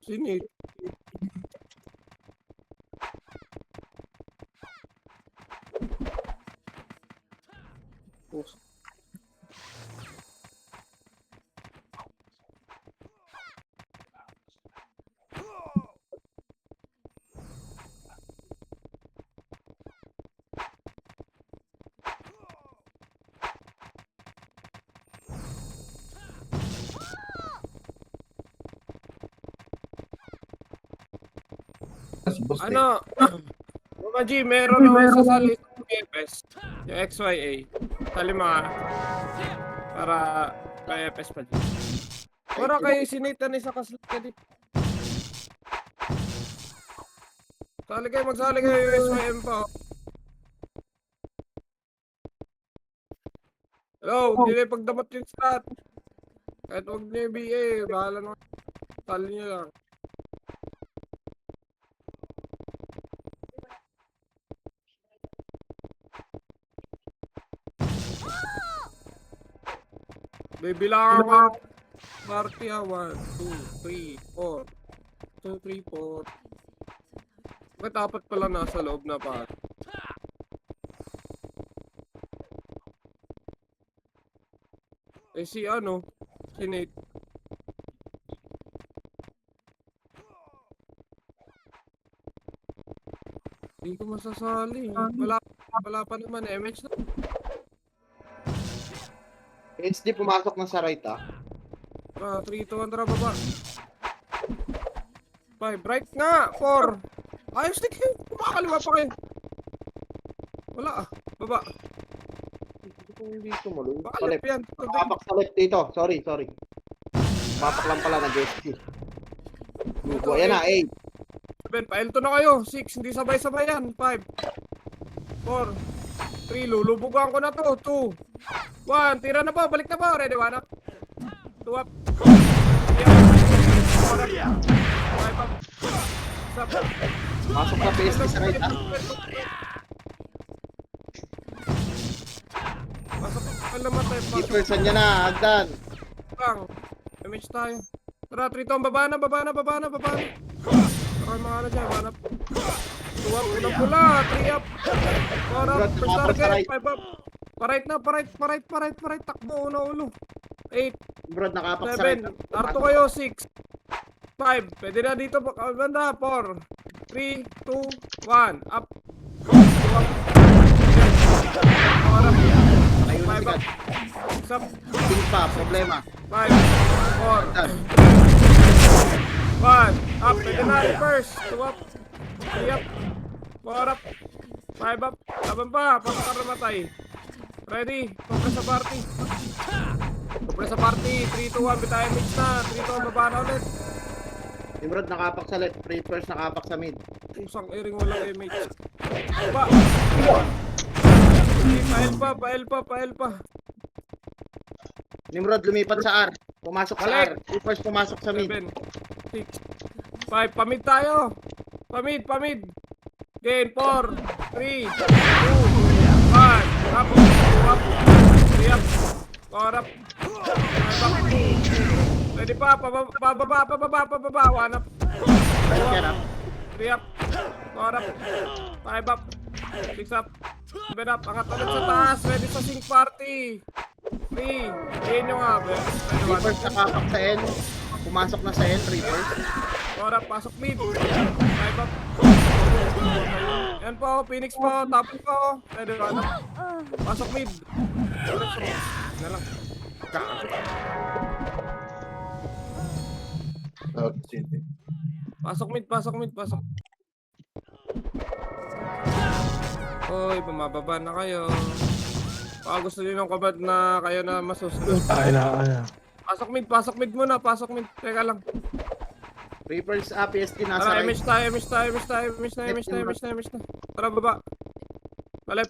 Sinit. Oh. Ano? Mga G, meron ako sasali sa PFS. Yung XYA. Sali mga. Para PFS pa dyan. Para kayo sinita ni sa kasal ka dito. Magsali kayo yung SYM pa. Hello, hindi na pagdamot yung stat. Kahit huwag niyo yung BA, bahala na. Sali niyo lang. Bibilangan ko yung party ha. 1, 2, 3, 4. 2, 3, 4. Bakit apat pala nasa loob na pa? Eh si ano? Si Nate. Hindi ko masasali. Wala pa naman MH na. HD pumasok na sa right ah. 3, 2, 1, tara baba. 5, right nga! 4. Ayos din kayo. Kumakaliwa pa kayo. Wala ah. Baba. Hindi tumuloy. Pakalip yan. Papak sa left dito. Sorry. Papak lang pala nag-SD. Lugo. Ayan na, 8. 7, paelto na kayo. 6, hindi sabay-sabay yan. 5, 4, 3, lulubugan ko na to. 2, 1, tira na po. Balik na po. Ready, 1 up. 2 up. 3 up. 5 up. Stop. Pasok na PSD sa right ah. Pasok. Alam mo tayo. Keepersan niya na, Hagdan. Bang. Damage tayo. Tara, 3 to. Baba na. Okay, mga ano dyan. 1 up. 2 up. Unang pula. 3 up. 4 up. First target. 5 up. Parait. Takbo. Ulo. 8. Brad, nakapak sa right. 7. Arto kayo. 6. 5. Pwede na dito. Banda. 4. 3, 2, 1. Up. 2 up. 4 up. Ayun na 5 up. sigat. 6 up. Ting pa, problema. 5, 4, 1, up, pwede na, reverse, 2 up, 3 up, 4 up, 5 up, laban pa, pasok ka namatay. Ready, compress sa party. 3, 2, 1, bitayin mix na, 3, 2, 1, baba na ulit. Yung Brad, nakapak sa left. Preppers, nakapak sa mid. Usang airing, walang image. Baba. Pael pa. Nimrod, lumipat sa R. Pumasok sa R. Preppers, pumasok sa mid. 7, 6, 5, pamid tayo. Pamid. Gain, 4, 3, 2, 1, up, 2 up, 3 up, 4 up, 5 up. Pwede pa, pababa, 1 up, 3 up, 4 up, 5 up, 6 up, 7 up, angat ulit sa taas, ready sa sync party. 3, gain nyo nga, Preppers, nakapak sa N. Pumasok na sa N. Preppers. 4 up, pasok mid, 5 up. Yan po, Phoenix po, tapos po, ready, 1 up, pasok mid. Na lang. Pasok mid. Hoy, bumababa na kayo. Baka gusto niyo ng kabad na kayo na masusunod. Ay na. Pasok mid muna, Teka lang. Preppers, PSD nasa Tara, right. MH na. Tara, baba. Palep.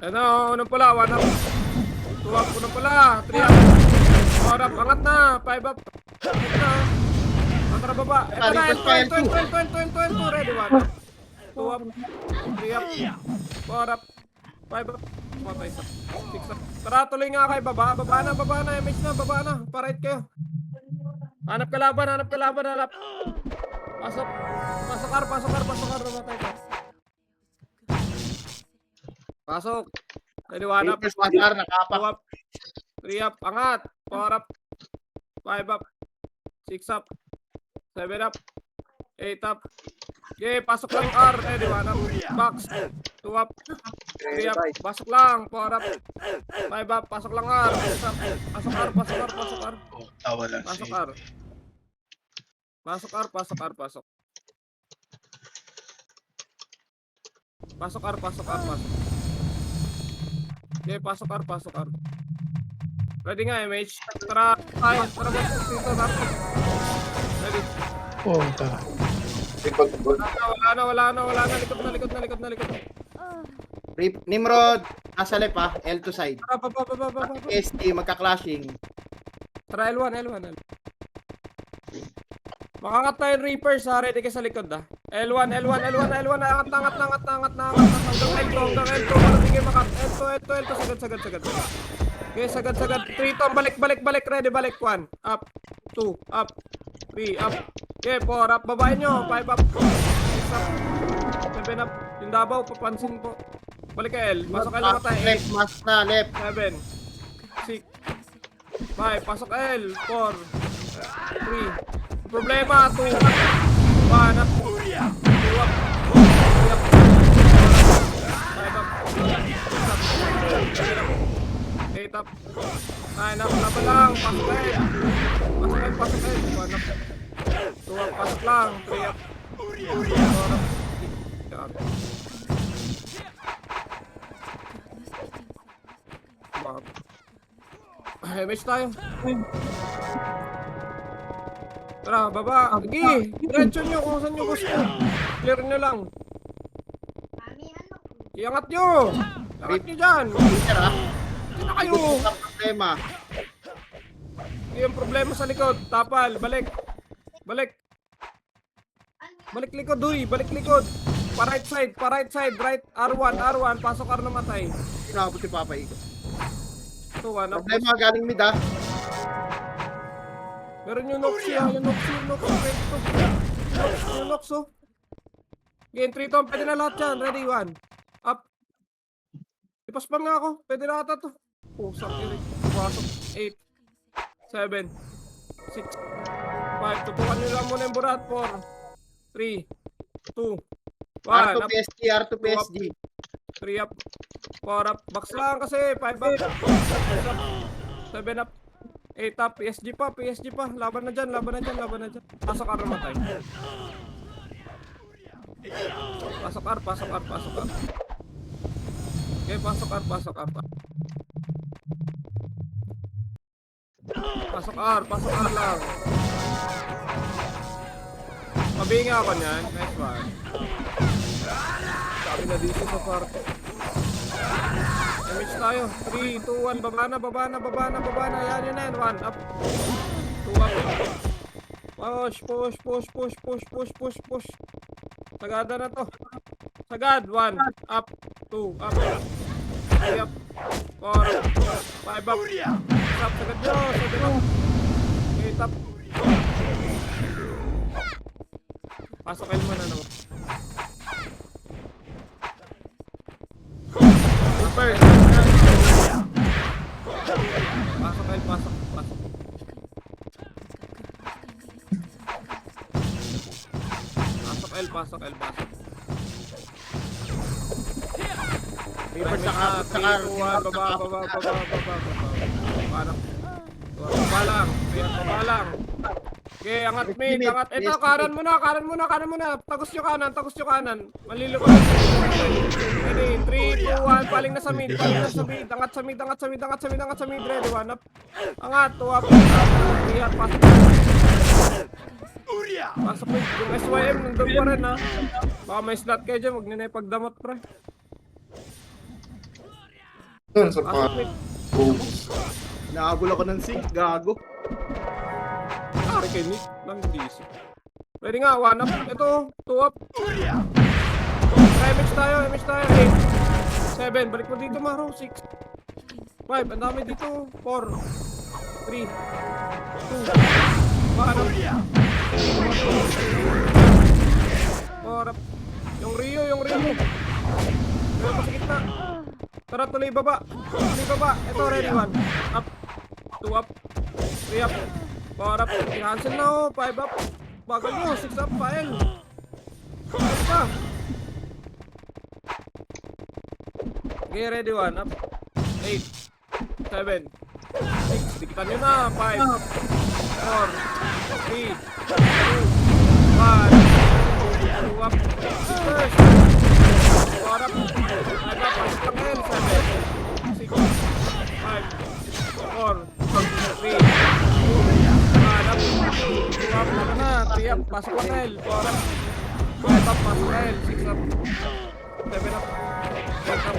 Ano, unang pula, 1 up. 2 up, unang pula, 3 up. 4 up, angat na, 5 up. Angat na. Tara, baba. Ito na, 12, ready, 1 up. 2 up, 3 up, 4 up, 5 up. Patay sa 6 up. Tara, tuloy nga kayo, baba na, MH na, baba na. Parait kayo. Hanap kalaban, hanap kalaban, hanap. Pasok. Pasok ar, namatay ka. Pasok. Ready, 1 up. Reapers, Matar, nakapak. 2 up. 3 up. Angat. 4 up. 5 up. 6 up. 7 up. 8 up. Okay, pasok lang R. Ready, 1 up. Box. 2 up. 3 up. Pasok lang. 4 up. 5 up. Pasok lang R. 6 up. Pasok R. Pasok R. Pasok R. Tawa lang Pasok siya. R. Pasok R. Pasok R. Pasok. Pasok R. Pasok R. Pasok. Okay, pasok R. Pasok R. Ready nga, MH. Tara. Tayo. Tara ba? Dito. Tara. Ready. Puta. Wala na. Likod na. Nimrod, nasa left ha. L2 side. Tara, baba. ST, magka-clashing. Tara, L1. Makakat tayo yung Reapers ha. Ready ka sa likod ha. L1. Angat na. Hanggang L2. Para di kayo makat. L2. Sagad. Okay, sagad. 3 to. Balik. Ready, balik. 1. Up. 2. Up. 3. Up. Okay, 4 up. Babayin nyo. 5 up. 6 up. 7 up. Yung Davao, papansin po. Balik ka L. Pasok L namatay. Left, mas na, left. 7. 6. 5. Pasok L. 4. 3. Problema. 2. 1 up. 2 up. 3 up. 5 up. 6 up. 8 up. 9 up. Laban lang. Pasok L. Pasok L. 1 up. 2 up. Pasok lang. 3 up. 4 up. Yan. Damage tayo. Tara, baba. Sige, diretso nyo kung saan nyo gusto. Clear nyo lang. Iangat nyo. Iangat nyo dyan. Peter ha. Sino kayo? Ito ang problema. Yung problema sa likod. Tapal, balik. Balik likod, duy. Balik likod. Pa-right side. Right, R1. Pasok R namatay. Sinabot si Papa Iko. Ito, 1 up. Problema galing mid ha. Meron yung Noxy ha. Yung Noxy. Yung Nox oh. Game 3 to. Pwede na lahat yan. Ready, 1. Up. Ipaspam nga ako. Pwede na ata to. Pusak irik. Pasok. 8. 7. 6. 5. Tutukan nyo lang muna yung burat. 4. 3. 2. 1. R2 Up. PSG, R2 PSG. 3 up. 4 up. Box lang kasi. 5 up. 6 up. 7 up. 8 up. PSG pa. Laban na dyan. Pasok R namatay. Pasok R. Okay, pasok R. Pasok R lang. Mabinga ako niyan. Nice one. Sabi na dito sa parto. Damage tayo. 3, 2, 1. Baba na. Yan yun na yan. 1 up. 2 up. Push. Sagada na to. Sagad. 1 up. 2 up. 3 up. 4 up. 5 up. 6 up. Sagad nyo. 7 up. 8 up. Pasok kayo muna naman. Super. Pasok kayo. Pasok L. Reapers saka Baba. Baba lang. Okay, angat mid. Ito, kanan muna. Tagos nyo kanan. Malilo ko. Ready, 3, 2, 1. Paling na sa mid. Angat sa mid. Ready, 1 up. Angat, 2 up. 3 up. Pasok mid. Yung SYM, nandun pa rin ha. Baka may slot kayo dyan. Huwag nyo na ipagdamot, pre. Pasok mid. Nakagul ako ng sync, gago. Pare kay Nick lang DC. Pwede nga, 1 up. Ito, 2 up. MH tayo. 8. 7. Balik mo dito, Maro. 6. 5. Ang dami dito. 4. 3. 2. 1. Paano? Porap. Yung Rio. Meron pa sa gitna. Tara, tuloy baba. Ito, ready, 1. Up. 2 up. 3 up. 4 up. I-cancel na, 5 up. Bagal mo, 6 up, file. 5 pa. Okay, ready, 1 up. 8. 7. 6. Dikitan nyo na. 5. 4. 3. 2. 1. 2 up. 6 4 up. 5 up. Pasok lang L. 7. 6. 5. 4. 3. 2. 1 up. 2 up. Ano na? 3 up. Pasok lang L. 4 up. 5 up. Pasok L. 6 up. 7 up. 8 up.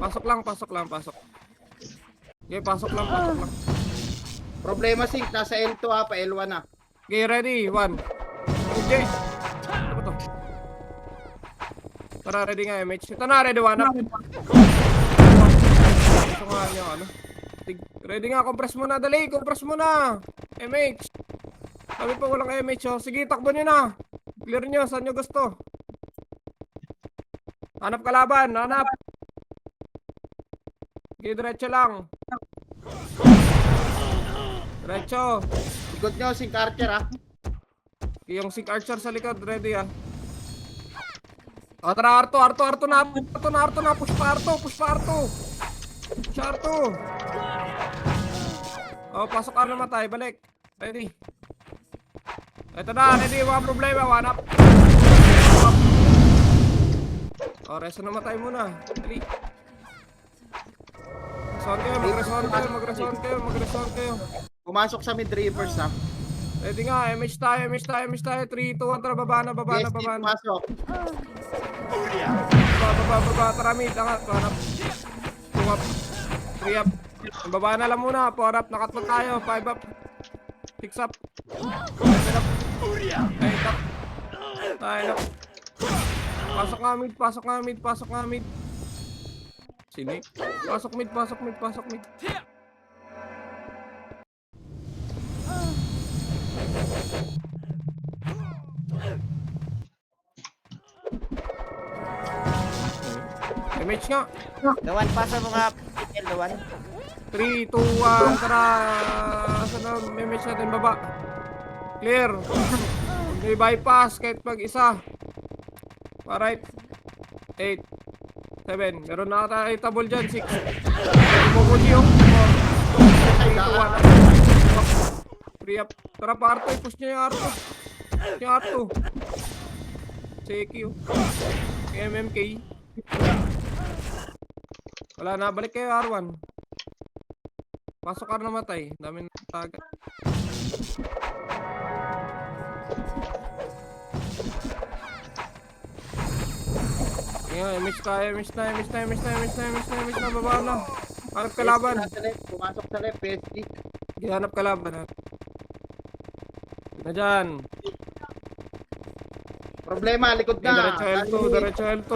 Pasok lang. Okay, pasok lang. Problema Sing, nasa L2 pa L1 na. Okay, ready? 1. Okay. Ano ba to? Tara, ready nga, MH. Ito na, ready, 1 up. Gusto nga nyo, ano? Ready nga, compress muna, dali, compress muna. MH. Sabi pa walang MH, oh. Sige, takbo nyo na. Clear nyo, saan nyo gusto. Hanap kalaban, hanap. Okay, diretso lang. Diretso. Likod nyo, Sing Archer ha. Yung Sig Archer sa likod, ready ah. O tara, Arto na. Push pa Arto. O, pasok ka na matay, balik. Ready. Ito na, ready, mga problema, 1 up. O, reso na matay muna. Dali. Mag-reson kayo. Pumasok sa mid rivers ha. Ready nga, MH tayo. 3, 2, 1, tara, baba na. Pumasok. Baba, tara, mid, angat, 1 up. 2 up, 3 up. Baba na lang muna, 4 up, nakatlo tayo, 5 up. 6 up. 7 up. 8 up. 9 up. Pasok nga mid. Sini. Pasok mid. MH nga. Dawan, pasa mo nga. Dawan. 3, 2, 1, tara. Saan na MH natin baba? Clear. May bypass kahit pag isa. Alright. 8. 7. Meron na tayo table dyan. 6. Bumuli yung 4. 3, 2, 1. 3 up. Tara pa Arto. Push nyo yung Arto. Seki yung MMK. Wala na. Balik kayo R1. Pasok ka na namatay. Dami na tagat. MH na, baba na. Hanap kalaban. Pumasok sa left, PSG. Hanap kalaban. Na dyan. Problema, likod na. Diretso L2.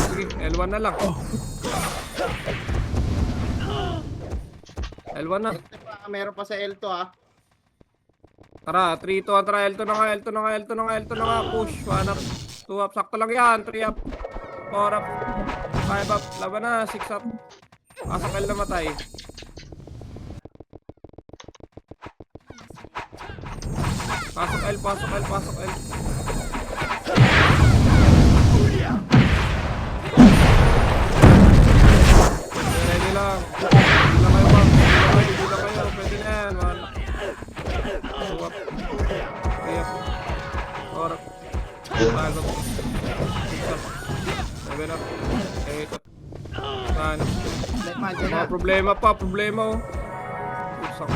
Sige, L1 na lang. L1 na. Meron pa sa L2 ha. Tara, 3, 2, tara, L2 na nga, push, 1 up, 2 up, sakto lang yan, 3 up, 4 up, 5 up, laban na, 6 up, pasok L na matay. Pasok L. Ready lang. Hindi lang kayo, pwede na yan, 1 up. 2 up, 3 up, 4 up, 5 up, 6 up, 7 up, 8 up, 9 up. Mga problema oh. Usak.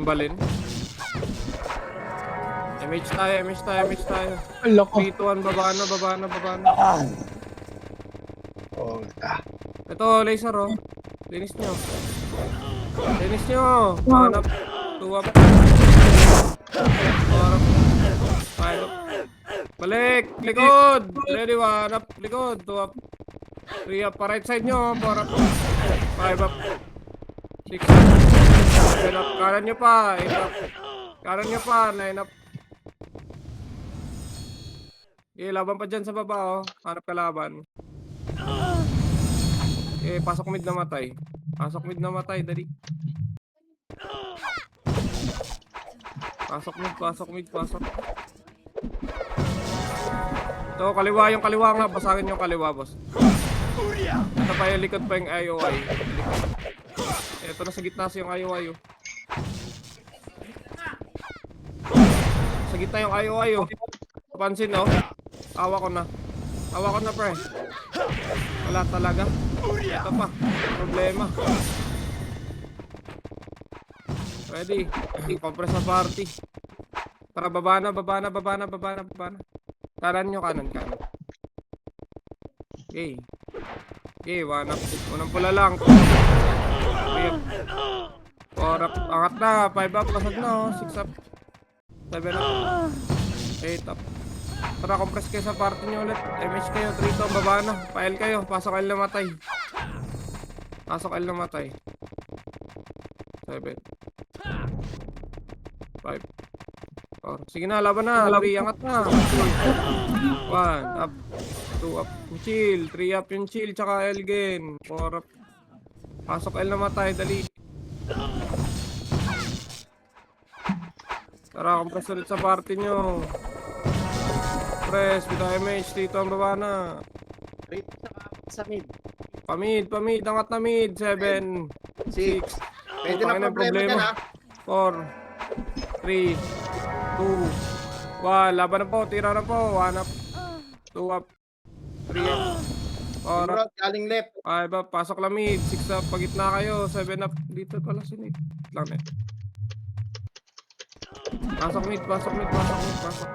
Balin. MH tayo. Loko. 3, 2, 1, baba na. Ito, laser oh. Linis nyo. Linis nyo. One up. Two up. Four up. Five up. Balik. Likod. Ready, one up. Likod. Two up. Three up. Pa right side nyo. Four up. Five up. Six up. Seven up. Kanan nyo pa. Eight up. Kanan nyo pa. Nine up. Laban pa dyan sa baba oh. Harap kalaban. Pasok mid na matay. Pasok mid na matay, dali. Pasok mid, pasok mid, pasok. Ito, kaliwa yung kaliwa nga. Basagin yung kaliwa, boss. Ito pa yung likod pa yung IOI. Ito na sa gitna sa yung IOI oh. Sa gitna yung IOI oh. Papansin oh. Awa ko na. Awa ko na, pre. Wala talaga. Ito pa. Problema. Ready. Compress na party. Tara, baba na, baba na, baba na, baba na, baba na. Kanan nyo, kanan, kanan. Okay. Okay, one up. Unang pula lang. 3 up. 4 up. Angat na. 5 up. Pasag na, oh. 6 up. 7 up. 8 up. Tara, compress kayo sa party nyo ulit. MH kayo, 3 to, baba na. Pail kayo, pasok kayo namatay. Pasok kayo namatay. 7 5 4. Sige na, laban na. 3, angat na. 1 up. 2 up. Yung chill. 3 up yung chill, tsaka Elgen. 4 up. Pasok kayo namatay, dali. Tara, compress ulit sa party nyo. Press, with MH, dito ang baba na. Rate sa mid. Pamid, pamid, angat na mid. 7 6. Pwede na problema dyan ha. 4 3 2 1. Laban na po, tira na po. 1 up 2 up 3 up 4 up Nimrod, galing left. 5 up, pasok lang mid. 6 up, pagitna kayo. 7 up, dito pala si Nick. Lang eh. Pasok mid, pasok mid, pasok mid, pasok.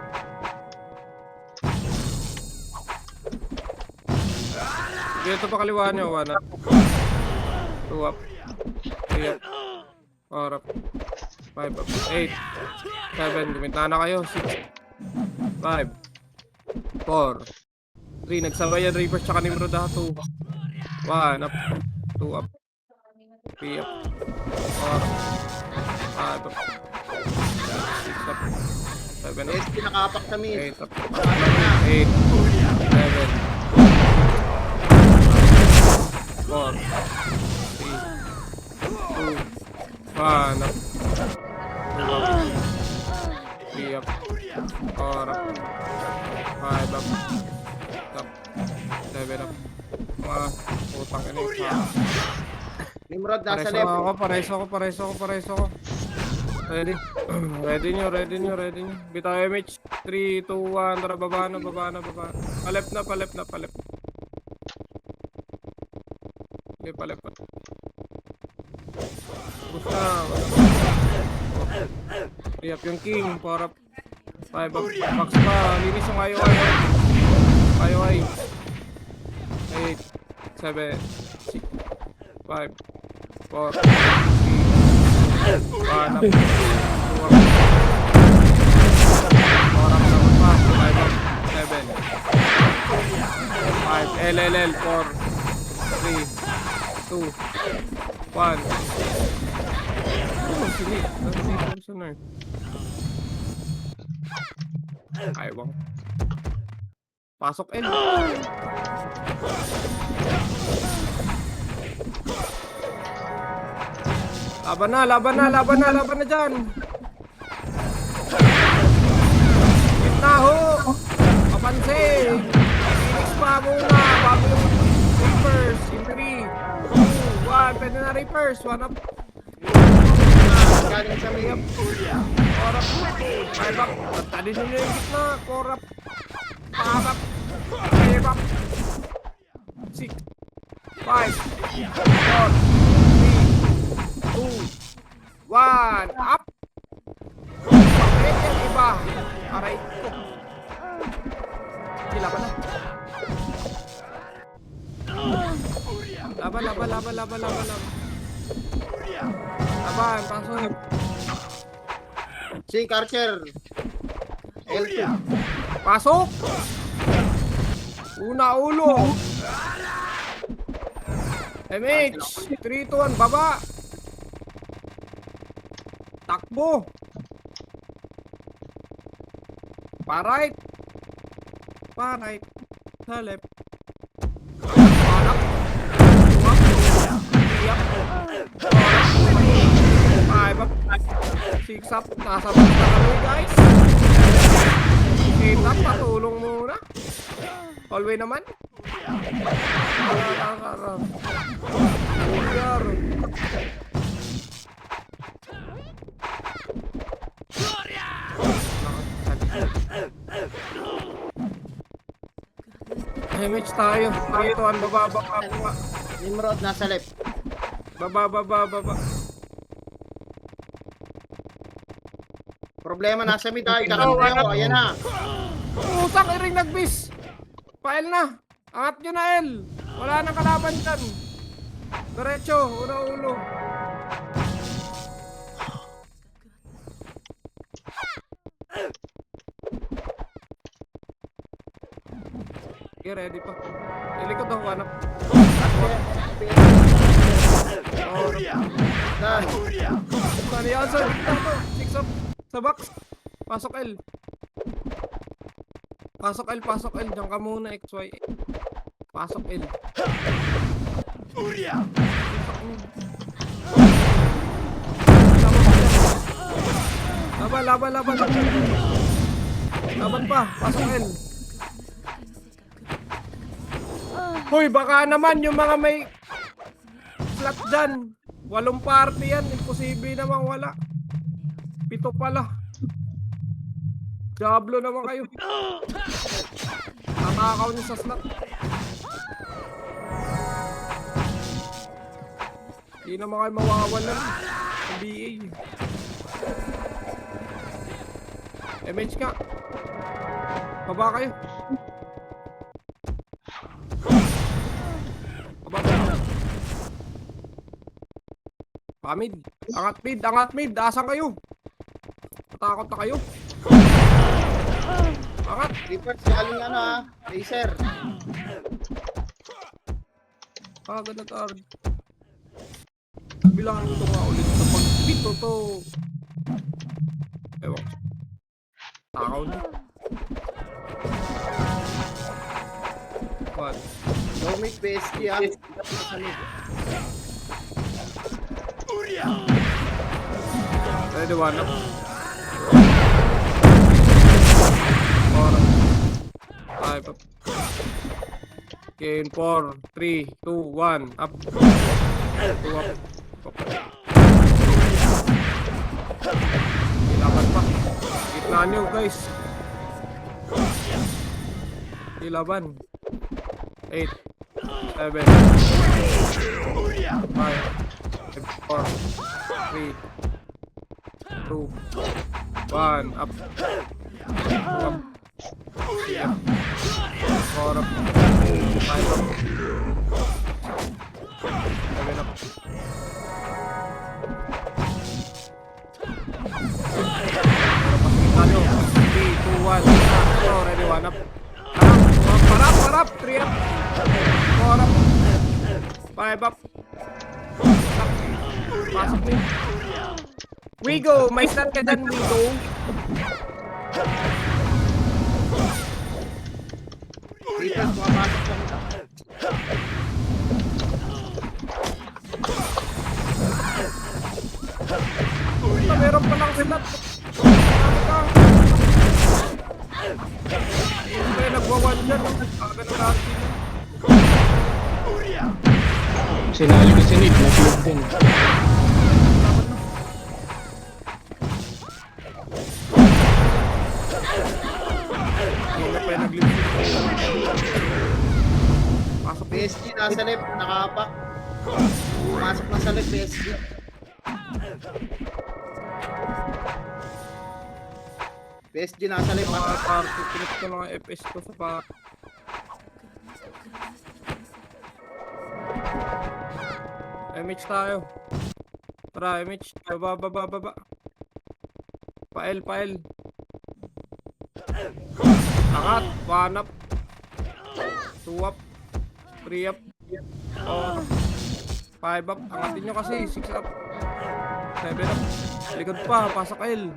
Dito pa kaliwa nyo, 1 up 2 up 3 up 4 up 5 up 8 7, guminta na kayo. 6 5 4 3, nagsabay yan Reapers tsaka Nimrod ha. 2 1 up 2 up 3 up 4 up 5 up 6 up 7 up SP nakapak sa mid. 8 up 8 7 4 3 2 1 up 2 up 3 up 4 up 5 up 6 up 7 up. Mga putang ina yung Nimrod, nasa pareso left. ako, pareso ako, pareso ako, pareso ako. Ready? Ready nyo, ready nyo, ready nyo. Bitaw MH. 3, 2, 1. Tara, baba na, baba na, baba na. Palep na, palep na, palep. Okay, palep pa. Basta. Riyap yung king. 4 up. 5 up. Box pa. Linis yung IOI. IOI. 8, 7, 6, 5, 4, 3, 1 up. 2 up. 4 up. 5 up. 7, 5, LLL. 4, 3, 2, 1. Oh, sige. Nandito sa nerd. Ayaw. Pasok L. Laban na, laban na, laban na, laban na dyan. Gitna ho. Papansin. Phoenix pa muna. Bago yung Reapers. In 3, 2, 1. Pwede na Reapers. 1 up. Galing sa mid. 4 up. 5 up. Tadi nyo yung gitna. 4 up. 5 up. 5 up. 6, 5, 4, 3, 2, 1. Up. Bakit yung iba? Aray ko. Sila pa na. Laban, laban, laban, laban, laban, laban. Laban, pasok. Si Archer. L2. Pasok! Una ulo. MH, 3, 2, 1, baba. Takbo. Pa-right. Pa-right. Sa left. Panak. Tuwak. Tiyak. Five up. Six up. Nasa bus na kami, guys. Eight up. Patulong muna. Hallway naman. Image tayo. Ito ang baba, baba, baba. Nimrod nasa left. Baba, baba, baba. Problema nasa mid tayo. Kakantay ako. Ayan na. Usang iring nagbis. Pael na. Angat nyo na, El. Wala nang kalaban dyan. Diretso, una ulo. Okay, ready pa. Ilikod ako, anak. Oh, Done. Saan yan? Sa gitna to. Six up. Sa box. Pasok, El. Pasok, El. Pasok, El. Diyan ka muna, XY. Pasok, El. Laban, laban, laban. Laban pa. Pasok, El. Hoy, baka naman yung mga may slot dyan. 8 party yan. Imposible naman wala. 7 pala. Diablo naman kayo. Natakaw niyo sa slot. Hindi naman kayo mawawalan sa BA. MH ka. Baba kayo. Baba kayo. Pamid. Angat mid. Angat mid. Asan kayo? Matakot na kayo. Angat. Reapers, galing ano ah. Laser. Agad at ard. Bilangan ko nga ulit sa pag-pito to. Ewan. Takaw na. What? Don't make PSG ah. Sa mid. Ready, one up. 4 5 up. Okay, in 4 3 2 1 up. 2 up. Ilaban pa. Gitna nyo, guys. Ilaban. 8 7 5 4 3 2 1 up. 2 up. 3 up. 4 up. 5 up. 7 up. Ano? 3, 2, 1. Ready, 1 up. Parap. 3 up. 4 up. 5 up. Pasok mo. Wigo, may start ka dyan, Wigo. Reapers, pumapasok sa mid. Meron pa lang silat. Kaya nagwawan dyan. Agad na natin. Sinali ko si Nick, nag-load din. Wala pa yung nag-lift. Pasok PSG nasa left, nakapak. Pumasok na sa left, PSG. PSG nasa left, mga party. Pinit ko lang ang FS ko sa pa. MH tayo. Tara, MH. Baba. Pael. Angat. 1 up. 2 up. 3 up. 4. 5 up. Angatin nyo kasi. 6 up. 7 up. Likod pa. Pasok L.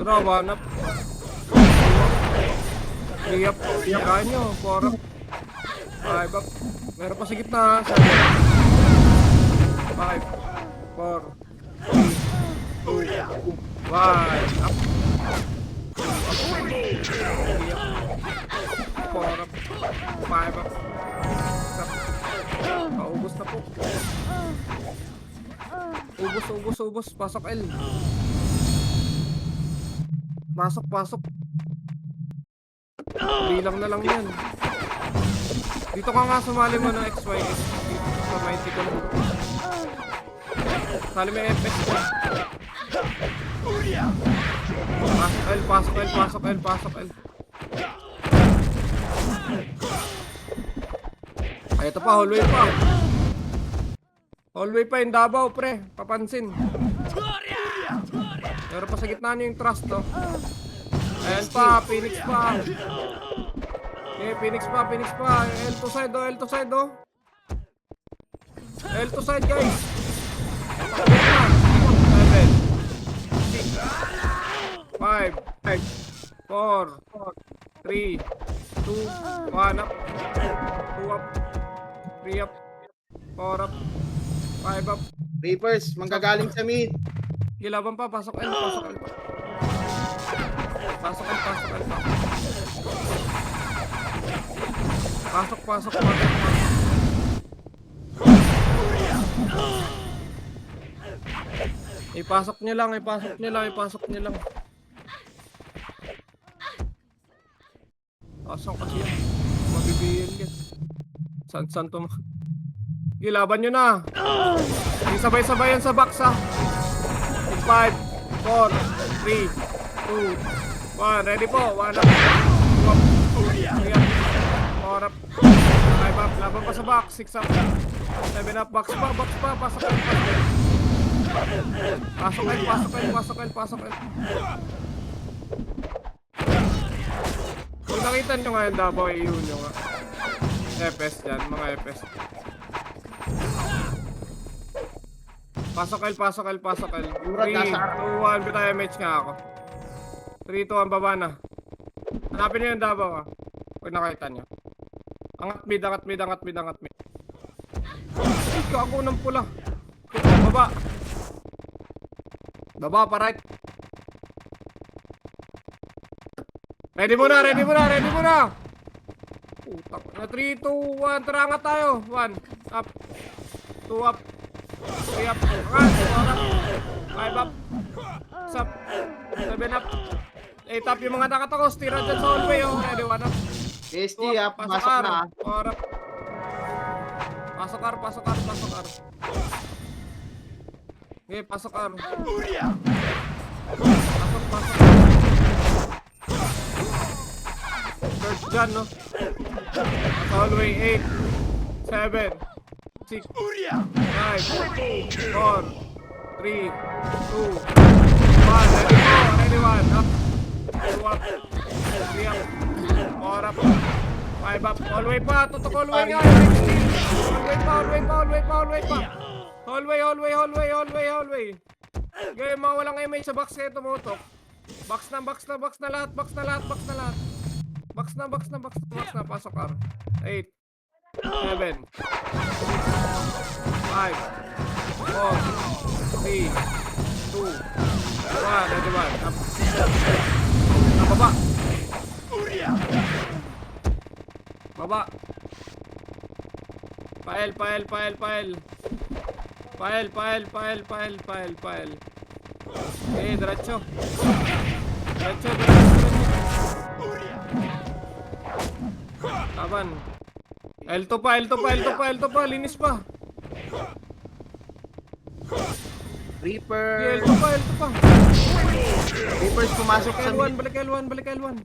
Tara, 1 up. 3 up. Kaya nyo. 4 up. 5 up. Meron pa sa gitna. 7. 5. 4. 3. 2. 1. Up. 4 up. 5 up. 6 up. Paubos na po. Ubos. Pasok L. Pasok. Bilang na lang yan. Dito ka nga sumali mo ng XY. Sa 90 ko. Sali mo yung FX ko. Pasok L. Ay, ito pa, hallway pa. Hallway pa yung Davao, pre. Papansin. Pero pa sa gitna niyo yung trust, no? Ayan pa, Phoenix pa. Okay, Phoenix pa. L2 side, oh. L2 side, guys. 7. 6. 5. 4. 3. 2. 1 up. 2 up. 3 up. 4 up. 5 up. Reapers, manggagaling sa mid. Gilaban pa, pasok L. Pasok. Ipasok niya lang. Asang kasi yan. Mabibigil yan. San to. Gilaban nyo na. Hindi sabay-sabay yan sa box, ha. 5, 4, 3, 2, 1. Ready po. 1 up. 2 up. 3 up. 4 up. 5 up. Laban pa sa box. 6 up. 7 up. Box pa. Pasok L. Kung nakita nyo nga yung Davao, i-yun nyo nga. FS dyan. Mga FS. Pasok L. 3, 2, 1. Bitaw MH nga ako. 3, 2, 1. Baba na. Hanapin nyo yung Davao, ha. Kung nakita nyo. Angat mid. Ikaw ako ng pula. Baba pa right. Ready mo na. Putak na. 3, 2, 1. Tara, angat tayo. 1 up. 2 up. 3 up. Angat. 4 up. 5 up. 6 up. 7 up. 8 up. Yung mga nakatakos. Tira dyan sa hallway, oh. Ready, 1 up. ST, 2 up. pasok na. 4 up. Pasok R. Okay, pasok R. Pasok. Search dyan, no? Sa hallway, 8, 7, 6, 5, 4, 3, 2, 1. Ready, 1. Up. 2 up. 3 up. 4 up. 5 up. Hallway pa. Tutok hallway nga. Hallway. Gaya mga walang image sa box kayo tumutok. Box na lahat. Box na. Pasok R. 8, 7, 5, 4, 3, 2, 1. Ready, 1. Up. Baba. Pael. Diretso. Taban. L2 pa. Linis pa. Reaper. L2 pa, L2 pa. Reapers pumasok Balik sa L1, mid. balik L1, balik L1.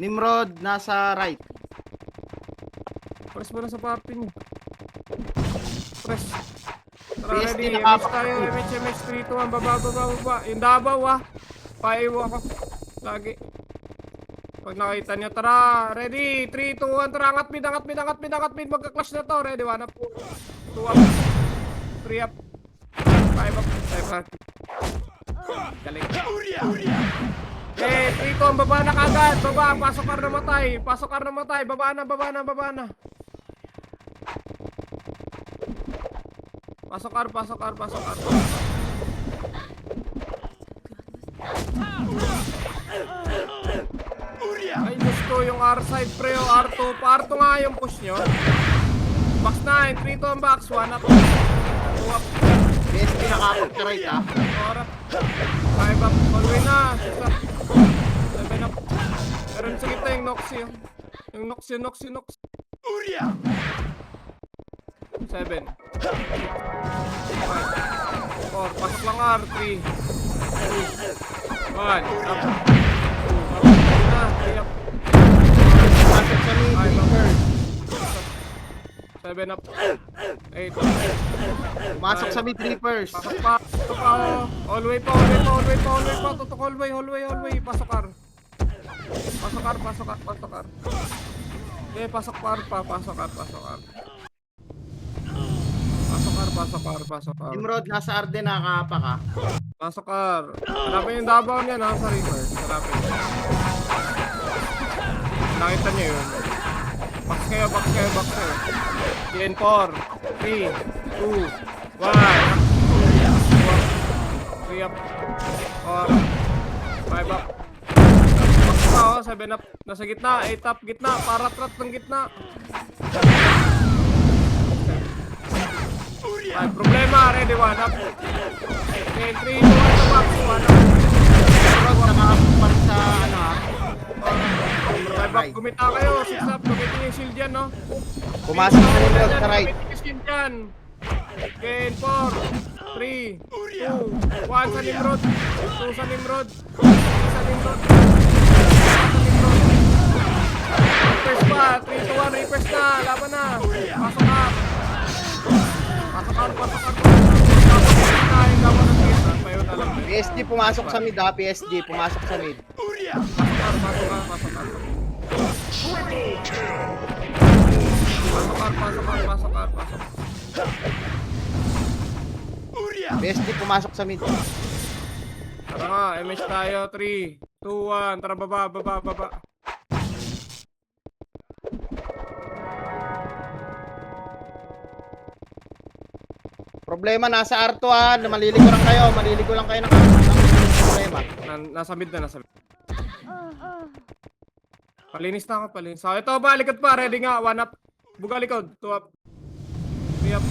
Nimrod nasa right. Press mo na sa party niyo. Press. Tara, PSD ready. MH nakapak. tayo. MH, 3, 2, 1. Baba. Yung Davao, ah. Paiwo ako. Lagi. Pag nakita niyo, tara. Ready. 3, 2, 1. Tara, angat mid. Magka-clash na to. Ready, 1 up. 2 up. 3 up. 5 up. 5 up. Galing. Eh, 3, 2, baba na kagad. Baba. Pasok kar na matay. Baba na. Pasok kar. Ay, gusto yung R-side pre o R2. Pa-R2 nga yung push nyo. Box 9, 3 to ang box. 1 up. 2 up. PSD nakapag sa right ah. 4 up. 5 up. Hallway na. 6 up. 7 up. Meron sa kita yung Noxy. Oh. Yung Noxy. 7. 5. 4. Pasok lang R. 3. 2. 1. Up. 2 up. Pumasok sa mid. Reapers. 7 up. 8 up. Pumasok sa mid. Reapers. Pasok pa. Hallway pa. Tutok hallway. Pasok kar. Okay, pasok kar. Nimrod nasa Arden nakakapa ka. Pasok kar. Hanapin yung Davao niya na sa reverse. Hanapin. Nakita niyo yun. Box kayo. In 4, 3, 2, 1. 3 up. 4, 5 up. Box pa oh, 7 up. Nasa gitna, 8 up, gitna. Paratrat ng gitna. Ay, problema, ready, 1 up. Okay, 3, 2, 1 na box. 1 up. Nimrod nakakapa pa rin sa ano ah. 5 up, kumita kayo. 6 up, gamitin yung shield yan, no? Pumasok sa Nimrod sa right. Gamitin yung shield yan. Okay, 4, 3, 2, 1 sa Nimrod. 2 sa Nimrod. 3 sa Nimrod. Reapers pa, 3 to 1, reapers na. Laban na. Pasok up. PSD pumasok sa mid ah. PSG pumasok sa mid. Pasok. PSD pumasok sa mid. Tara nga, MH tayo. 3, 2, 1. Tara, baba. Problema nasa R2 ah. Maliligo lang kayo ng problema. Nasa mid. Palinis na ako. So, ito ba? Likod pa. Ready nga. 1 up. Buga likod. 2 up. 3 up.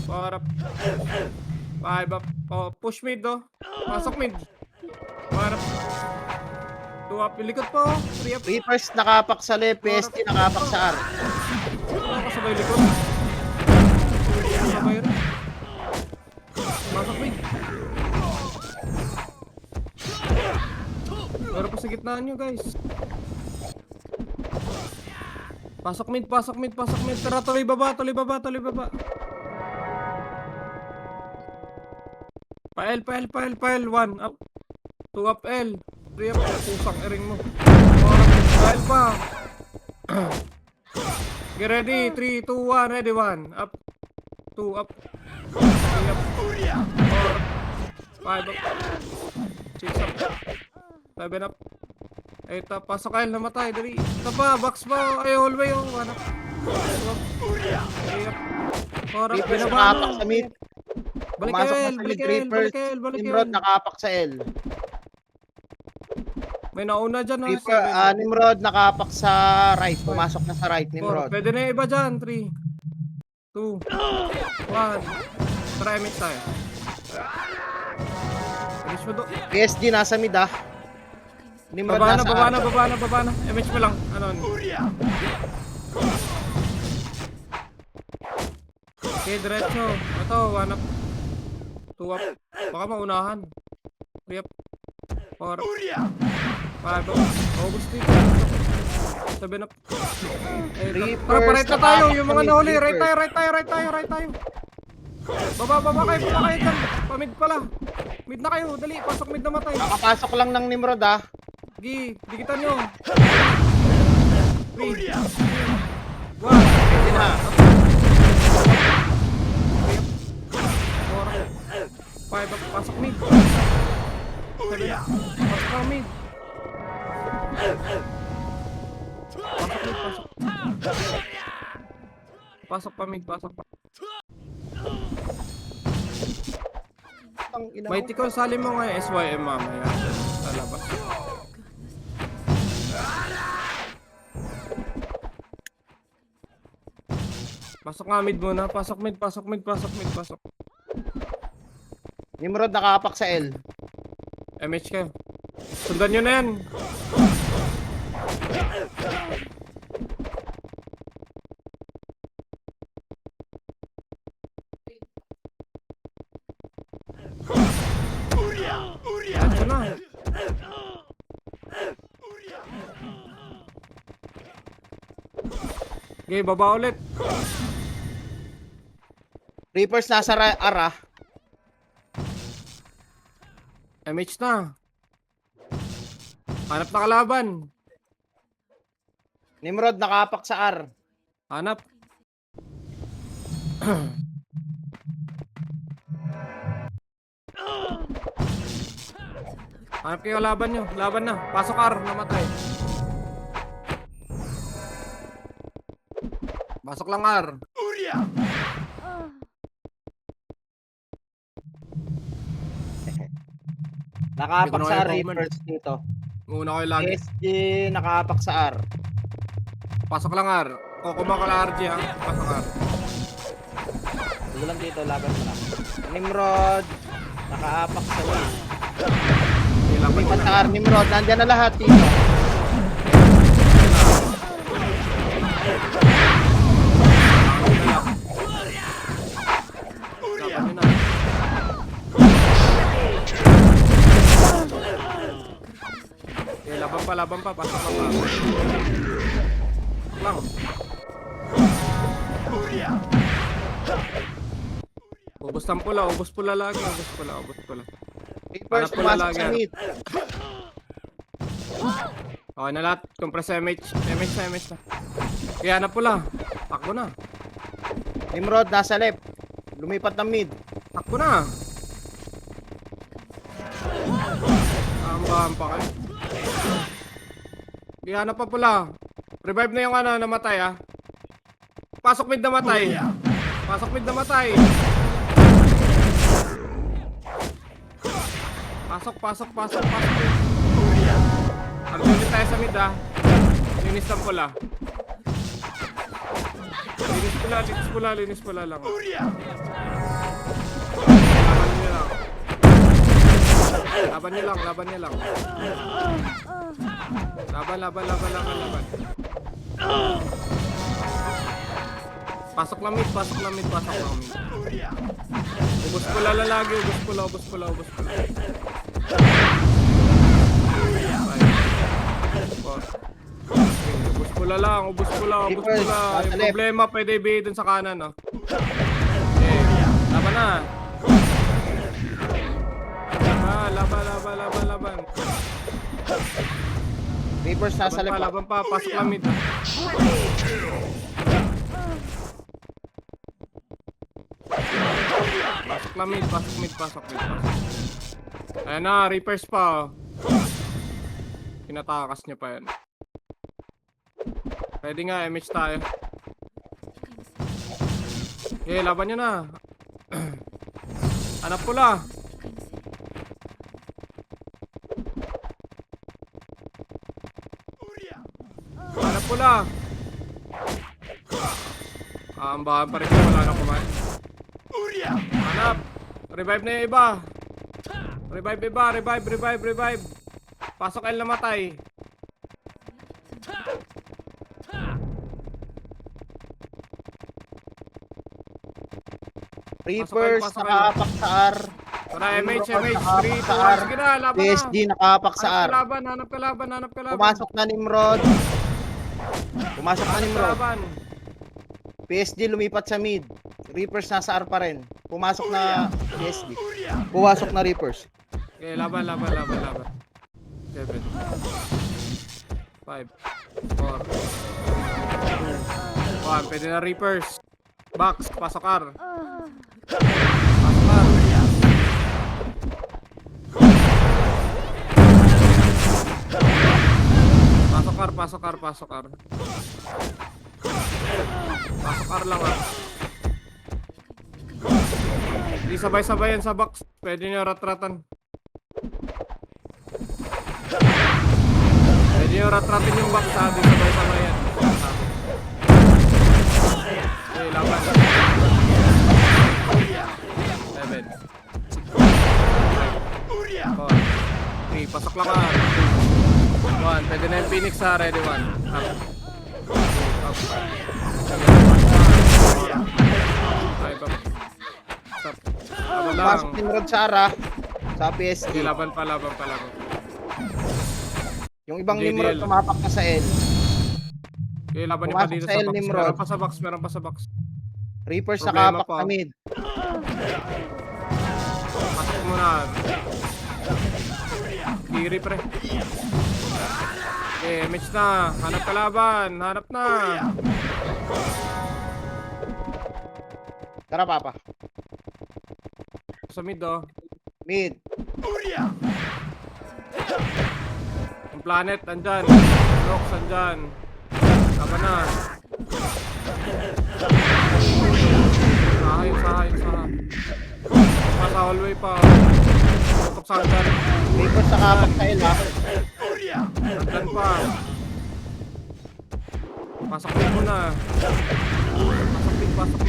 4 up. 5 up. Oh, push mid oh. Pasok mid. 1 up. 2 up. Likod pa oh. 3 up. Reapers nakapak sa left. PSD nakapak sa R. Kasabay likod. Kasabay rin. Pasok mid. Meron pa sa gitna nyo guys. Pasok mid. Tara, tuloy baba. Pa-L. 1 up. 2 up L. 3 up. Pusang ering mo. 4 up. Pa-L pa. Get ready. 3, 2, 1. Ready. 1 up. 2 up. 3 up. 4 5 up. 6 up. 7 up. 8 up. Pasok L. Namatay. Dali. Ito pa. Box pa. Ay, hallway. 1 up. 2 up. 3 up. 4 up. Reapers Binaba nakapak mo. sa mid. Balik Pumasok L. na sa mid. Reapers. Balik Nimrod L. nakapak sa L. May nauna dyan. Reaper, Nimrod nakapak sa right. Pumasok na sa right, Nimrod. Pwede na yung iba dyan. 3, 2, 1. Try mix tayo. Finish mo do. PSG nasa mid ah. Nimrod Baba nasa R. na. MH mo lang. Ano? Okay, diretso. Ito, 1 up. 2 up. Baka maunahan. Yep. 4. 5. August dito. 7 up. Tara, pa-right na tayo. Yung mga nahuli. Right tayo. Baba kayo dyan. Pamid pala. Mid na kayo. Dali, pasok mid na matay. Nakapasok lang ng Nimrod ah. Gi, dikitan nyo. 3. 1. Pwede na. 4. 5. Pasok mid. 7. Pasok mid. Pasok pa mid. Pasok pa. Ang ina mo. May tikaw, sali mo nga yung SYM mamaya. Sa labas. Pasok nga mid muna. Pasok mid. Nimrod nakapak sa L. MH kayo. Sundan nyo na yan. Diretso na. Okay, baba ulit. Reapers nasa R ah. MH na. Hanap na kalaban. Nimrod nakapak sa R. Hanap. Hanap kayo laban nyo. Laban na. Pasok R. Namatay. Pasok lang R. Nakapak Hindi ko sa na R. kaya Reapers dito. Muna kayo lagi. SG nakapak sa R. Pasok lang R. O kumakala RG ha. Pasok R. Dugo lang dito, laban mo lang. Nimrod nakaapak sa R. Laban Lumipat na. sa R. Nimrod, nandyan na lahat dito. Laban nyo na. Okay, laban pa. Pasok lang R. Lang. Ubos pula lagi. Reapers Hanap mo na pumasok lagi, sa ano? mid. Okay na lahat. Compress MH na. Kaya hanap pula. Takbo na. Nimrod nasa left. Lumipat ng mid. Takbo na. Ambahan pa kayo. Kaya hanap pa pula. Revive na yung namatay ah. Pasok mid namatay. Pasok. Arjun tayo sa mid ah. Linis lang pula. Linis pula lang. Laban niyo lang. Laban. Pasok lang mid. Ubos pula lalagi. Ubos pula. Ubos pula. Yung problema pwede ibigay dun sa kanan, no? Okay, laban na. Laban. Reapers nasa left. Laban pa. Pasok lang mid. Pasok mid. Ayan na, Reapers pa. Pinatakas niya pa yan. Pwede nga, MH tayo. Okay, laban nyo na. Hanap pula. Ambahan pa rin kayo, wala na kumain. Hanap. Revive na yung iba. Revive. Pasok L namatay. Reapers Pasok, nakaapak sa R. Tara, MH, Nimrod, 3, 2, nakapak sa 1. R. Sige na, laban na. PSG nakapak sa R. Hanap ka laban. Pumasok na Nimrod. Pumasok na Nimrod. Laban. PSG lumipat sa mid. Reapers nasa R pa rin. Pumasok na PSG. Pumasok na Reapers. Okay, laban. 7. 5. 4. 1. Pwede na Reapers. Box, pasok R. Pasok R. Pasok R. Pasok R lang ah. Hindi sabay-sabayan sa box. Pwede nyo rat-ratan. Pwede nyo rat-ratin yung box ha. Hindi sabay-sabayan. Okay, laban. 7. 4. 3. Pasok lang ah. 1. Pwede na yung Phoenix ha. Ready 1. Up. Stop. Laban lang. Pumasok Nimrod sa R sa PSG. Okay, laban pa. Yung ibang JDL. Nimrod tumapak na sa L. Okay, laban niyo pa Pumasok dito sa sa El box. Nimrod. Meron pa sa box. Reapers Problema nakapak pa. sa mid. Pasok mo na. Kiri pre. Okay, match na. Hanap kalaban. Hanap na. Tara papa. Sa mid oh. Mid. Yung planet, andyan. Rocks, andyan. Laban na. Sahay. Sa hallway pa. Tutok sa andyan. Reapers nakapak sa L ha. Andyan pa. Pasok mo muna. Pasok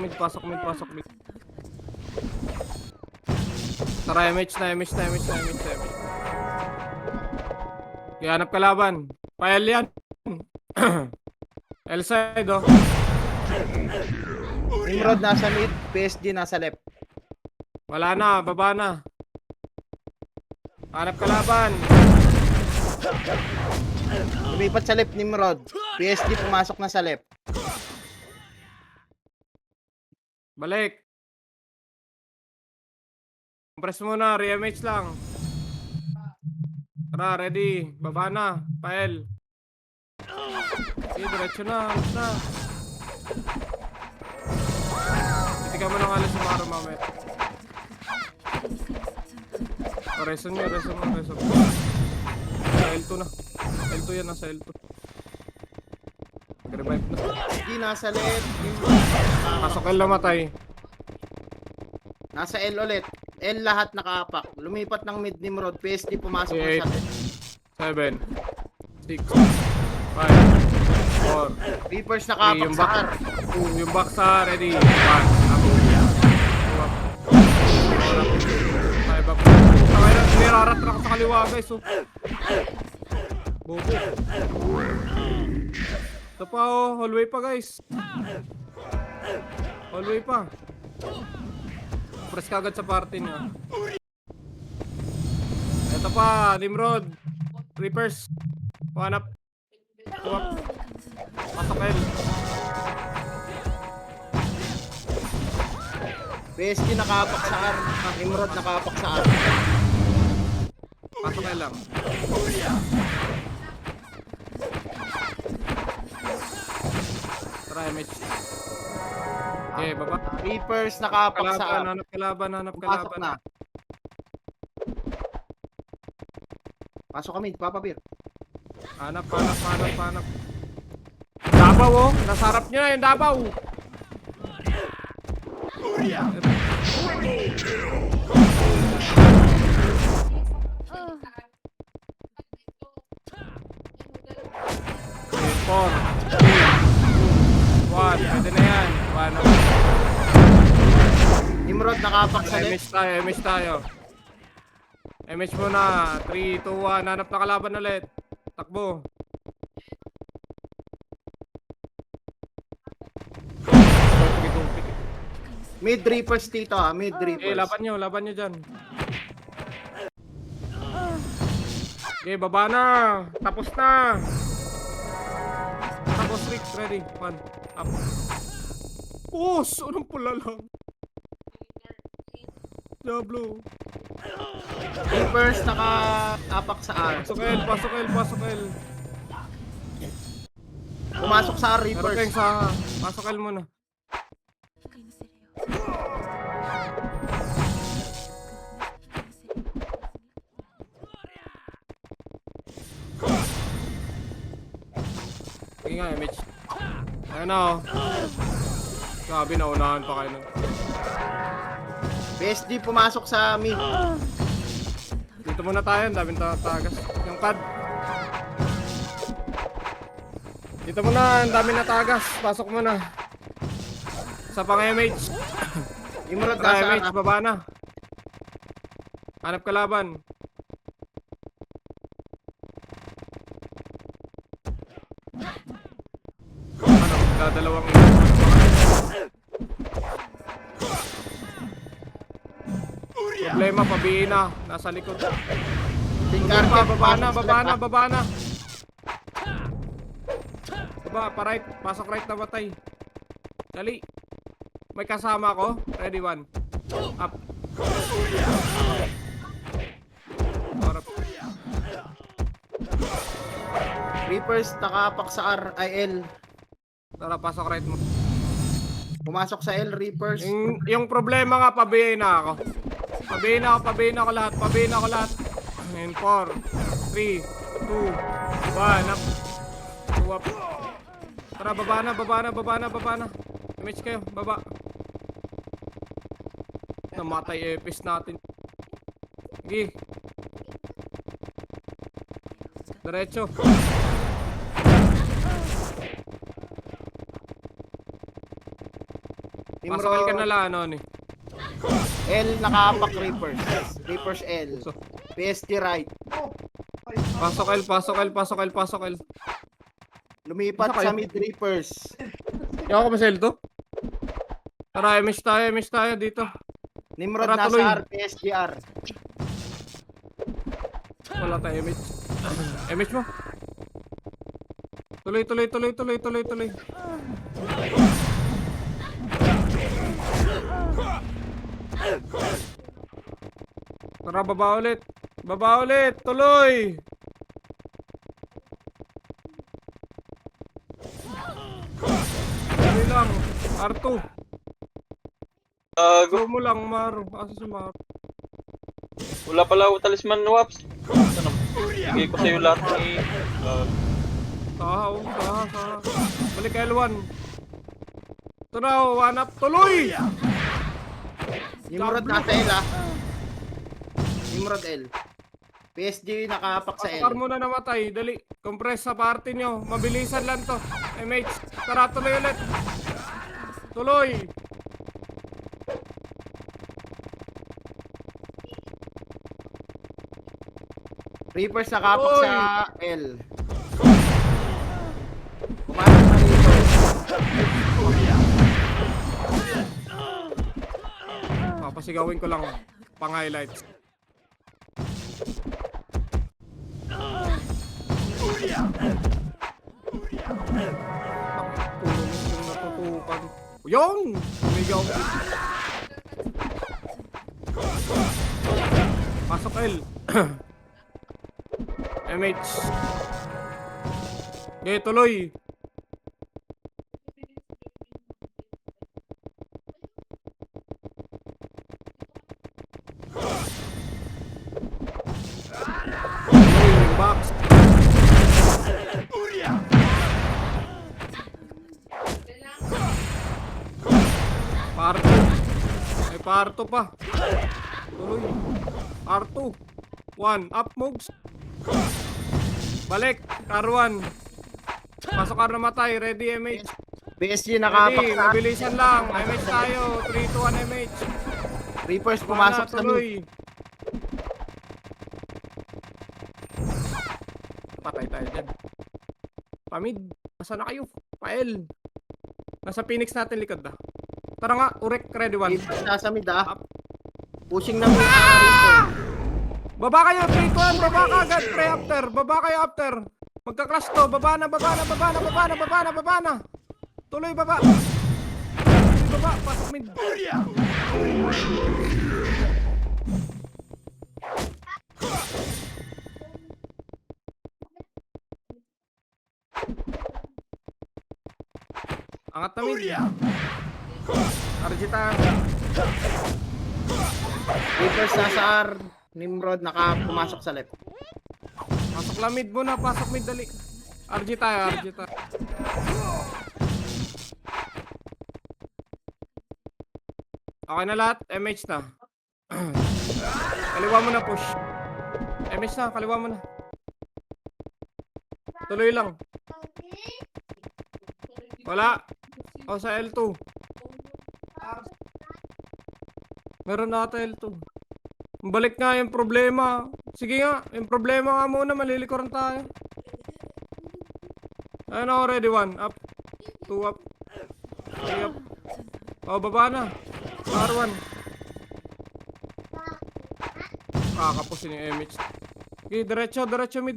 mid. Pasok mid. Tara, MH na. Kaya hanap kalaban. Pael yan. L side oh. Nimrod nasa mid, PSG nasa left. Wala na, baba na. Hanap kalaban. Lumipat sa left Nimrod. PSG pumasok na sa left. Balik. Compress muna, re-MH lang. Tara, ready. Baba na, Pael. Sige, diretso na, alas na. Titigan mo ng alas yung mga rumamit. Reson mo. Sa L2 na. L2 yan, nasa L2. Revive na. PSG nasa left. Nimrod. Pasok L namatay. Nasa L ulit. L lahat nakapak. Lumipat ng mid Nimrod. PSG pumasok na sa left. 7 6 5 4 Reapers 3 nakapak yung sa back. R. 2 yung back sa ready. 1 up. 5 up. Nirarat ako sa kaliwa guys. Oh. Bobo. Ito pa oh. Hallway pa guys. Hallway pa. Press ka agad sa party niya. Ito pa. Nimrod. Reapers. 1 up. 2 up. Pasok L. PSG nakapak sa R. Nimrod nakapak sa R. Pasok L lang. Try MH. Okay, baba. Reapers nakapak sa R. Hanap kalaban. Pumasok na. Pasok kami, Papa Beer. Hanap. Dabaw oh. Nasa harap niya yung Dabaw. Okay, 4 3 2 1. Pwede na yan. 1 Nimrod nakapak sa left. MH tayo. MH muna. 3, 2, 1. Hanap na kalaban ulit. Takbo. Mid Reapers dito ha, mid Reapers. Laban nyo dyan. Okay, baba na. Tapos na. Tapos Rick, ready. 1, up. Unang pula lang. Diablo. Reapers naka-apak sa R. Pasok L. Pumasok sa R, Reapers. Reapers. Pasok L muna. Sige nga, Mitch. Ayun na, oh. Sabi na, unahan pa kayo. PSG pumasok sa mid. Dito muna tayo, ang daming tagas. Yung pad. Dito muna, ang daming natagas. Pasok muna. Sa pang MH. Imrod Tara, nasa MH, R. baba na. Hanap kalaban. Dadalawang problema, pabihin na. Nasa likod. Tingkar Baba na. Baba, pa right. Pasok right na batay. Dali. May kasama ako. Ready, 1. Up. Harap. Reapers naka-apak sa R, IL. Tara, pasok right mo. Pumasok sa L, Reapers. Yung problema nga, pabihin na ako. Pabihin ako lahat. In 4, 3, 2, 1, up. 2 up. Tara, baba na. Image kayo, baba. Namatay epis natin. Sige. Diretso. Pasok ka na lang, ano ni. L naka-apak Reapers. Reapers L. PSG right. Pasok L. Lumipat Isa kayo? sa mid Reapers. Yung ako masel to? Tara, MS tayo dito. Nimrod Tara, nasa tuloy. R, PSG R. Wala tayo MS. MS mo. Tuloy. Tara, baba ulit. Tuloy. Tuloy lang. R2. Go mo lang, Maro. Asa si Maro? Wala pala ako talisman, Waps. Ano? Bigay ko sa'yo lahat ng Saha. Balik L1. Ito na, 1 up. Tuloy! Nimrod nasa L ah. Nimrod L. PSG naka-apak sa Pasokar L. muna namatay. Dali. Compress sa party nyo. Mabilisan lang to. MH. Tara, tuloy ulit. Tuloy. Reapers naka-apak Oy! sa L. Pumasok sa Reapers. Papasigawin ko lang. Pang-highlights. Puro miss yung natutukan. Yung! Sumigaw. Pasok L. MH. Okay, tuloy. Tuloy, box. Parto. May parto pa. Tuloy. Parto. 1. Up moves. Balik. R1. Pasok R namatay. Ready, MH. PSG naka-apak Ready. sa R. Mabilisan lang. MH tayo. 3, 2, 1 MH. Reapers pumasok sa mid. tuloy. Patay tayo dyan. Pamid. Nasa na kayo? Pael. Nasa Phoenix natin likod na. Tara nga, Urek, ready one. Reapers nasa mid ah. Pushing ng mid. Reaper. Baba kayo, 3-1, baba ka agad, pre after. Baba kayo after. Magka-clash to, baba na. Tuloy, baba. Tuloy, baba, pasok mid. Angat na mid. Arjita. Reapers nasa R. Nimrod pumasok sa left. Pasok lang mid muna, pasok mid dali. RG tayo. Okay na lahat, MH na. Kaliwa mo na push. MH na, kaliwa mo na. Tuloy lang. Wala. O sa L2. Meron na ata L2. Balik nga yung problema. Sige nga, yung problema nga muna, malilikuran tayo. Ayun ako, ready, 1 up, 2 up, 3 up. O, baba na. R1. Kakapusin yung MH. Okay, diretso mid.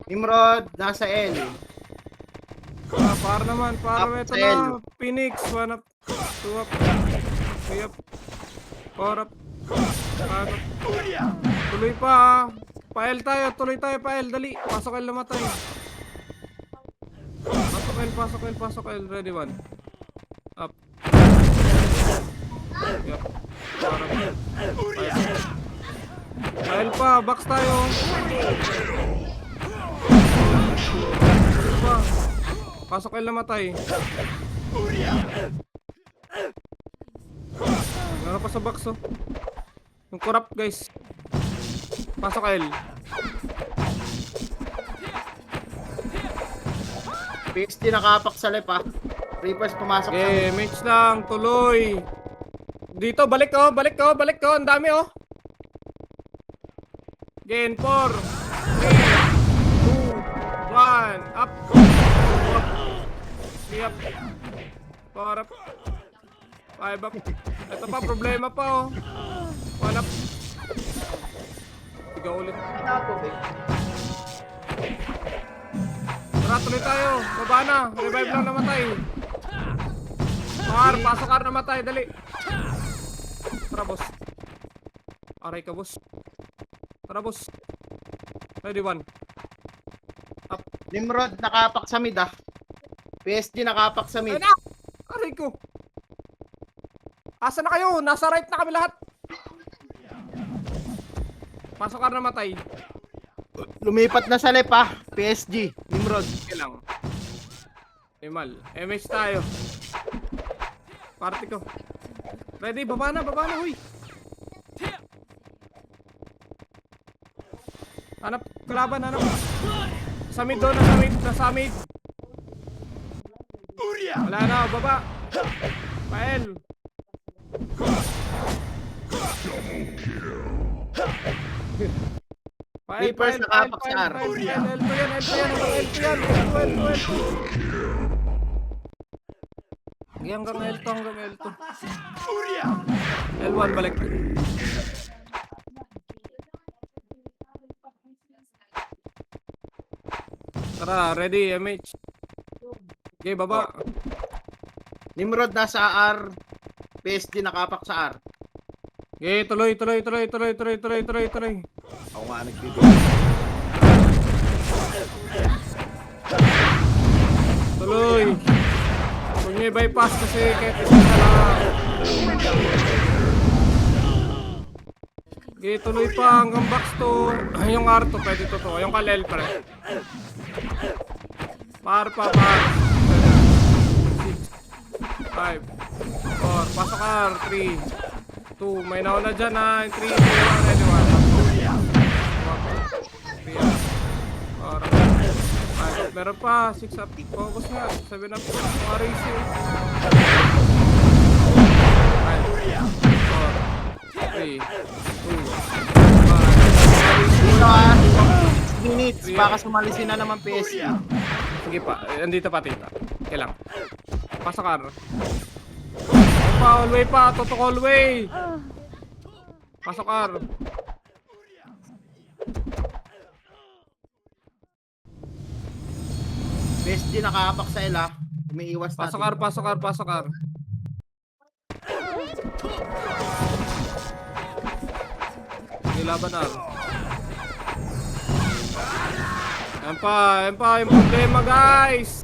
Nimrod nasa L. Para naman, para Up ito to L. na. Phoenix, 1 up, 2 up, 3 up, 4 up, 5 up. Tuloy pa ah. Pa-L tayo, tuloy tayo pa-L, dali. Pasok L namatay. Pasok L, ready, 1. Up. Yup. 4 up. 5 up. Pa-L pa, box tayo. Tuloy pa. Pasok L namatay. Meron pa sa box oh. Yung corrupt guys. Pasok L. PSD nakapak sa left ah. Reapers pumasok sa Okay, mid. match lang, tuloy. Dito, balik ko. Ang dami oh. Again, 4, 3, 2, 1, up. 3 up. 4 up. 5 up. Ito pa, problema pa oh. 1 up. Tiga ulit. Tara, tuloy tayo. Baba na. Revive lang namatay. Pasok R namatay. Dali. Tara, boss. Aray ka, boss. Tara, boss. Ready, 1. Up. Nimrod nakapak sa mid ah. PSG nakapak sa mid. Ayun na! Aray ko. Asa na kayo? Nasa right na kami lahat. Pasok R namatay. Lumipat na sa left ah. PSG. Nimrod. Okay lang. Imal. MH tayo. Party ko. Ready? Baba na, huy. Hanap, kalaban, hanap. Sa mid doon, nasa mid. Wala na, baba. Pael. Reapers nakapak sa R. L2 yan. Hanggang L2. L1 balik. Tara, ready, MH. Okay, baba. Nimrod nasa R. PSG nakapak sa R. Okay, tuloy. Ako nga nagbibigay. Tuloy. Huwag niyo i-bypass kasi kahit isa na lang. Okay, tuloy pa hanggang box to. Yung R to, pwede to. Yung kalel pa rin. Par. 6, 5, 4. Pasok R. 3, 2. May nauna dyan ha. 3, 2, 1, ready, 1. Meron pa, 6 up, focus nga, 7 up, mga racing. 5, 4, 3, 2, 1. Dito ah. 6 minutes. Baka sumalisin na naman PSG. Sige pa, andito pa tita. Kailang. Pasakar. All way pa, totok all way. Pasakar. PSG nakahapak sa L ha. Umiiwas natin. Pasakar, pasakar, pasakar. Nilaban na. Yan pa yung problema guys.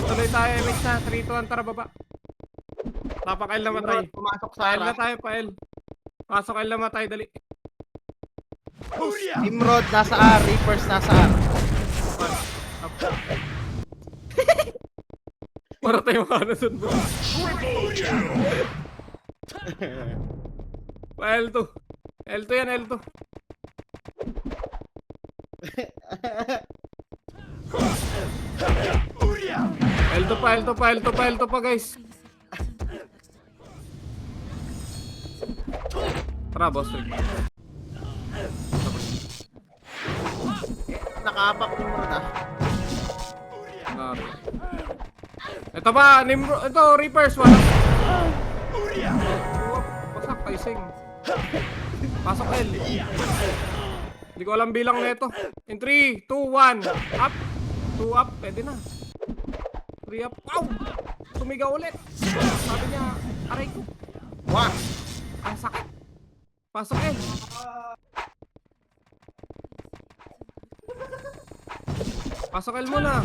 Tuloy tayo, MX na. 3-2, tara baba. Tapakail na matay. Pumasok sa Pail Ara. na tayo, pail. Pasok kail na matay, dali. Nimrod nasa R, Reapers nasa R. Para tayo makanasun mo. Pa L2. L2 yan, L2. L2 pa, L2 pa, L2 pa, L2 pa guys. Tara, boss. Nakahapak Nimrod ha. Ito ba, ito, Reapers, wala. Pasak, Taising. Pasok L. Hindi ko alam bilang na ito. In 3, 2, 1, up. 2 up, pwede na. 3 up, wow! Sumigaw ulit. Sabi niya, aray ko. Wah! Ang sakit. Pasok L. Pasok L muna.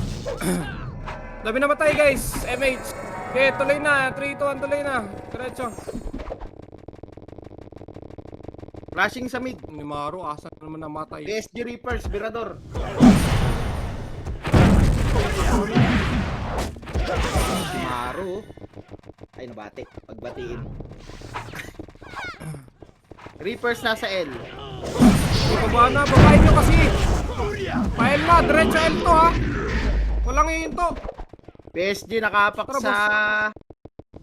Dami na matay guys. MH. Okay, tuloy na. 3, 2, 1, tuloy na. Diretso. Flashing sa mid. Ni Maru, asa naman namatay. PSG Reapers, Birador. Maru. Ay, nabati. Pagbatiin. Reapers nasa L. Baba na, babain nyo kasi. Pael na, diretso L to ha. Walang iinto. PSG nakahapak Tara, sa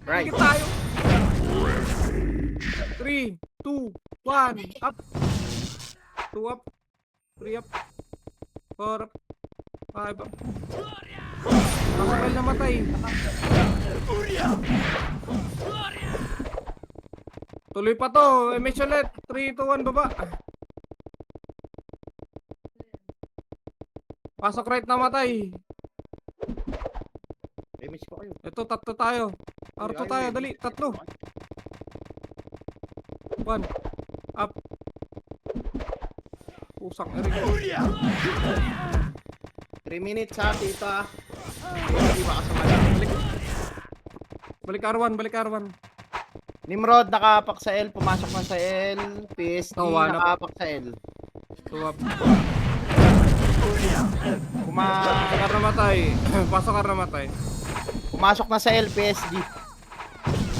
right. Higit tayo. 3, 2, 1, up. 2 up. 3 up. 4 up. 5 up. Pasakal na matay. Tuloy pa to. MH ulit. 3, 2, 1, baba. Pasok right na matay. Image ko kayo. Ito, tatlo tayo. Arto tayo, dali. Tatlo. 1. Up. Pusak na rin. 3 minutes ha, tita. Hindi ba kasama? Balik R1, balik R1. Nimrod nakahapak sa L, pumasok na sa L. PSG Oh, one up. nakahapak sa L. 2 up. Puma- Pasok na matay. Pasok na matay. pumasok na sa L, PSG.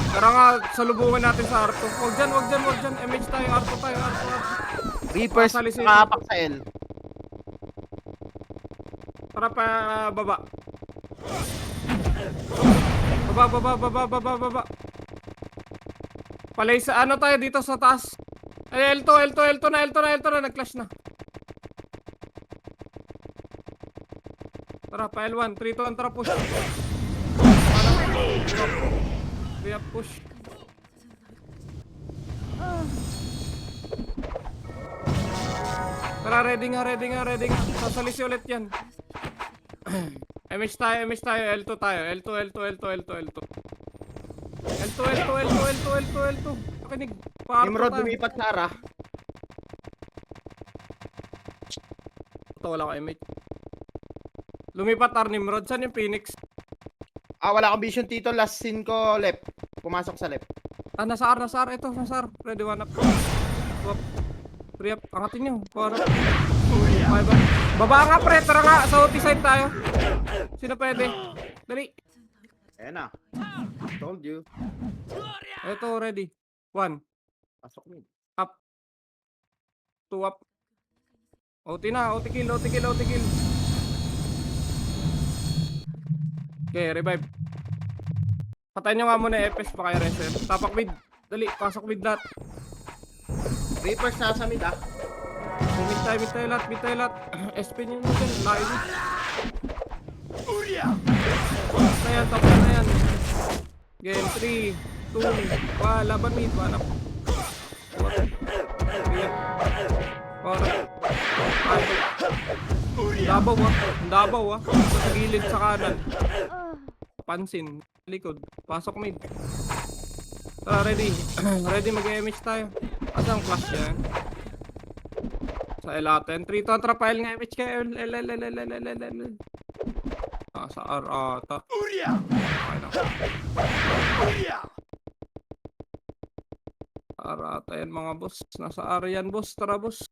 Tara nga, salubungan natin sa Arto. Wag dyan, wag dyan, wag dyan. MH tayo, Arto tayo, Arto. Reapers Pasalisin. nakahapak sa L. Tara pa, baba. Baba. Palay sa ano tayo dito sa taas. Ay, L2 na. Nag-clash na. Tara, pa L1. 3, 2, 1, tara, push. 3 up, push. Tara, ready nga. Sasalisi ulit yan. MH tayo. L2 tayo. L2. Pakinig. Nimrod lumipat sa Ara. Ito, wala ko MH. Lumipat R Nimrod. Saan yung Phoenix? Wala akong vision tito. Last scene ko left. Pumasok sa left. Nasa R. Ito, nasa R. Ready, 1 up. 2 up. 3 up. Angatin nyo. 4 up. 5 up. Baba nga, pre. Tara nga. Sa OT side tayo. Sino pwede? Dali. Ayan na. Told you. Ito, ready. 1. Pasok mid. Up. 2 up. OT na. OT kill. Okay, revive. Patayin nyo nga muna FS pa kayo reset. Tapak mid. Dali, pasok mid lahat. Reapers nasa mid ah. Mid tayo lahat. SP nyo na dyan. Layo nyo. Tapos na yan, tapos na yan. Game 3, 2, laban mid, hanap. Dabaw ah. Sa gilid sa kanan. Pansin, likod. Pasok mid. Tara, ready. Ready mag-MH tayo. Asang clash yan? Sa L10. 3 to trapile nga MH kayo. Sa R ata. Okay na. R ata yan mga boss. Nasa R yan boss. Tara boss.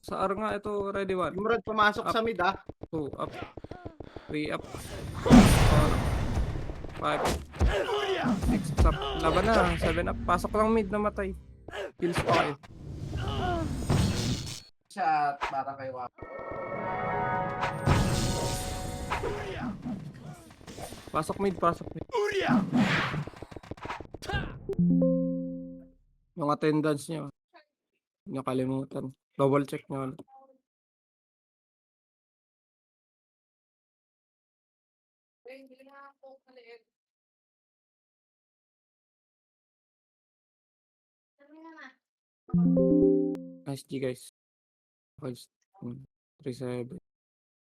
Sa R nga ito. Ready 1. Imrod, pumasok sa mid, ah. 2 up. 3 up. 4 5 6 up. Laban na. 7 up. Pasok lang mid na matay. Kills pa kayo. Shot, para kay Wap. Pasok mid. Yung attendance nyo. Hindi nyo kalimutan. Double check nyo. Nice G guys. 3-7.